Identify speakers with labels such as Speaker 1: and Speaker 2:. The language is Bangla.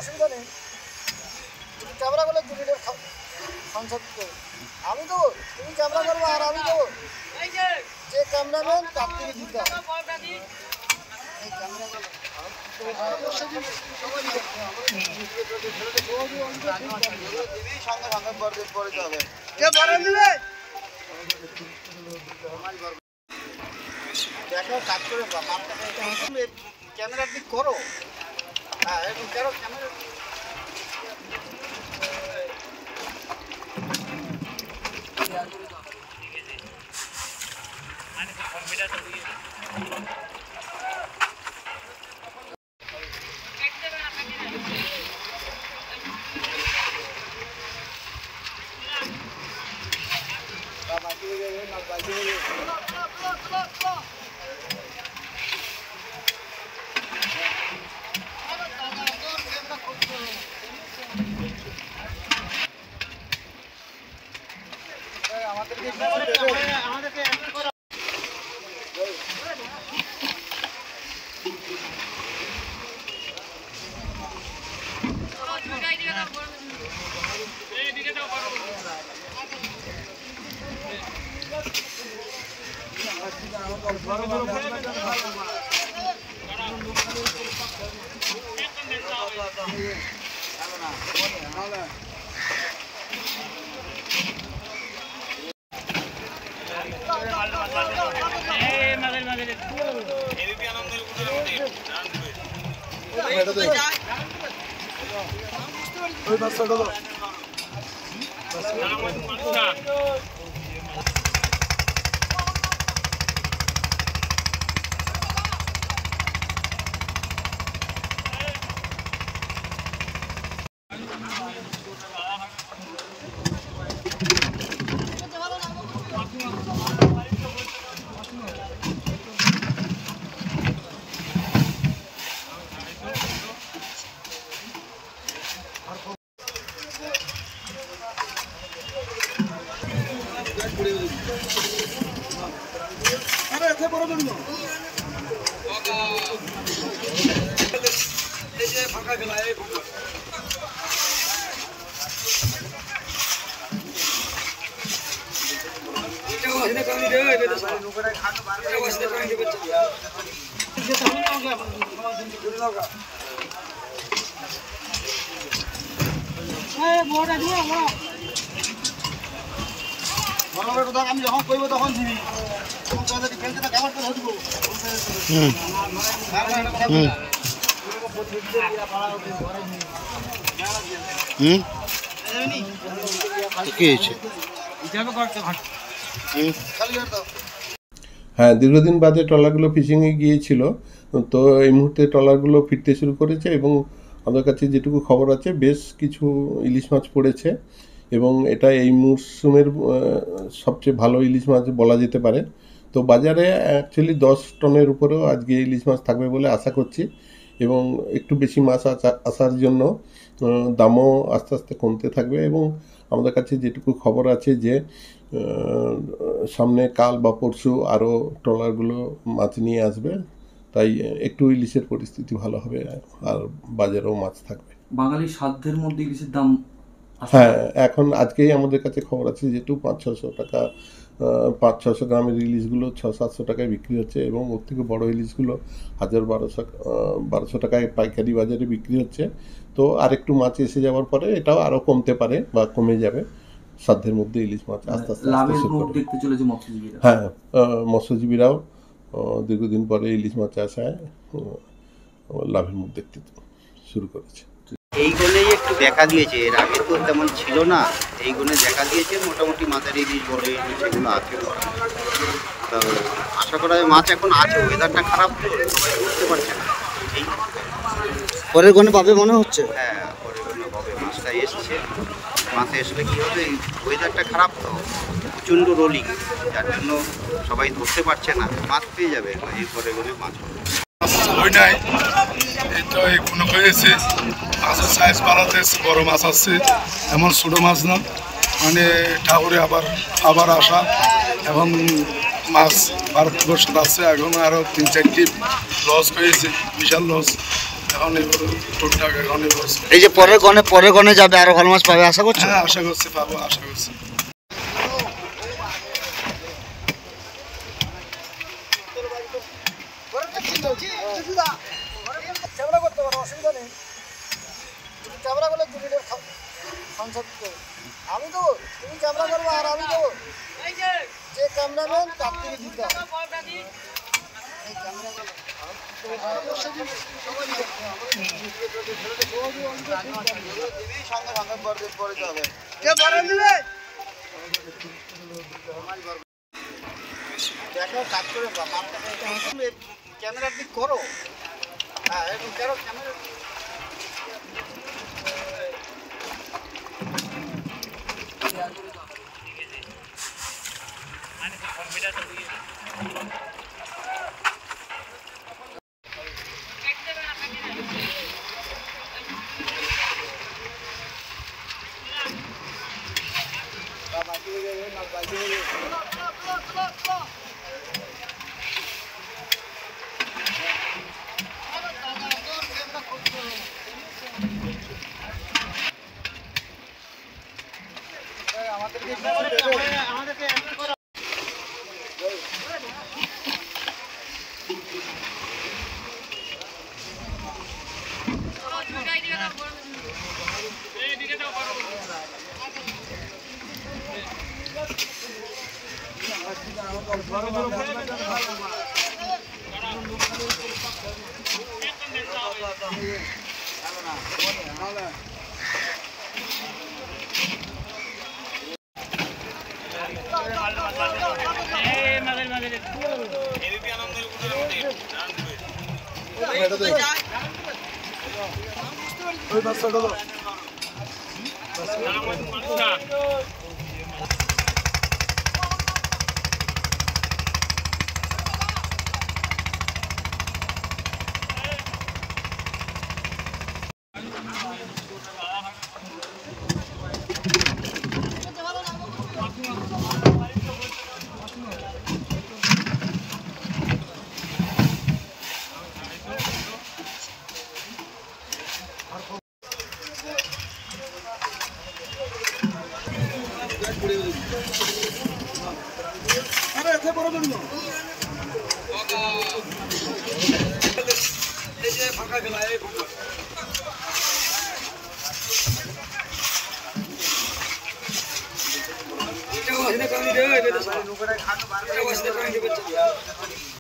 Speaker 1: অসুবিধা নেই, ক্যামেরা করলে 2 মিনিটের ফাংশন দেবো। আমি দেবো, তুমি ক্যামেরা করবো আর আমি দেবো, যে ক্যামেরাম্যান তার থেকে দিতে হবে। ক্যামেরা ঠিক করো, হ্যাঁ এরকম করো ক্যামেরা। আমি যখন করবো তখন দিবি, খেলতে থাক আমার তো ধরবো।
Speaker 2: হ্যাঁ, দীর্ঘদিন বাদে ট্রলারগুলো ফিশিংয়ে গিয়েছিল, তো এই মুহূর্তে ট্রলারগুলো ফিরতে শুরু করেছে এবং আমাদের কাছে যেটুকু খবর আছে বেশ কিছু ইলিশ মাছ পড়েছে এবং এটা এই মরশুমের সবচেয়ে ভালো ইলিশ মাছ বলা যেতে পারে। তো বাজারে অ্যাকচুয়ালি 10 টনের উপরেও আজকে ইলিশ মাছ থাকবে বলে আশা করছি এবং একটু বেশি মাছ আসার জন্য দামও আস্তে আস্তে কমতে থাকবে এবং আমাদের কাছে যেটুকু খবর আছে যে সামনে কাল বা পরশু আরও ট্রলারগুলো মাছ নিয়ে আসবে, তাই একটু ইলিশের পরিস্থিতি ভালো হবে আর বাজারেও মাছ থাকবে।
Speaker 3: বাঙালি সাধ্যের মধ্যে ইলিশের দাম,
Speaker 2: হ্যাঁ এখন আজকেই আমাদের কাছে খবর আছে যেটু 500-600 টাকা, 500-600 গ্রামের ইলিশগুলো 600-700 টাকায় বিক্রি হচ্ছে এবং ওর থেকে বড়ো ইলিশগুলো 1000-1200 টাকায় পাইকারি বাজারে বিক্রি হচ্ছে। তো আরেকটু মাছ এসে যাওয়ার পরে এটাও আরও কমতে পারে বা কমে যাবে। সাধ্যের মধ্যে ইলিশ মাছ আস্তে আস্তে
Speaker 3: দেখতে চলেছে মৎস্যজীবীরা।
Speaker 2: হ্যাঁ, মৎস্যজীবীরাও দীর্ঘদিন পরে ইলিশ মাছ আসায় লাভের মুখ দেখতে শুরু করেছে।
Speaker 4: এইগুলোই একটু দেখা দিয়েছে, এর আগে তো তেমন ছিল না, এইগুলো দেখা দিয়েছে। মোটামুটি মাঝারি ইলিশ বড় ইলিশ এগুলো আছে, তো আশা করা যায় মাছ এখন আছে। ওয়েদারটা খারাপ তো সবাই বুঝতে পারছে না, এই
Speaker 1: পরের গনে পাবে মনে হচ্ছে।
Speaker 4: হ্যাঁ পরের গনে পাবে, মাছটা এসছে। মাছ আসলে কী হবে, ওয়েদারটা খারাপ তো, প্রচণ্ড রোলিং, যার জন্য সবাই ধরতে পারছে না। মাছ পেয়ে যাবে এই পরের গনে মাছ হবে।
Speaker 5: ওই নাই এই তো এখনো হয়েছে, মাছের সাইজ বাড়াতে বড় মাছ আসছে, এমন ছোটো মাছ না, মানে ঠাকুরে আবার আসা এবং মাছ ভারতবর্ষে আসছে। এখন আরও 3-4টি লস হয়েছে, বিশাল লস। এখন এবার টুকটাক এখন এবার
Speaker 1: এই যে পরের গণে যাবে আরো ভালো মাছ পাবে আশা করছো?
Speaker 5: হ্যাঁ আশা করছি পাবো, আশা করছি।
Speaker 1: ক্যামেরা করতে পারো, অসুবিধা নেই। ক্যামেরা করলে 2 মিনিট আমি দেবো, তুমি ক্যামেরা করবো আর আমি দেবো। যে ক্যামেরাম্যান তার থেকে দিতে হবে। ক্যামেরা দিক করো, হ্যাঁ এখন করো ক্যামেরা।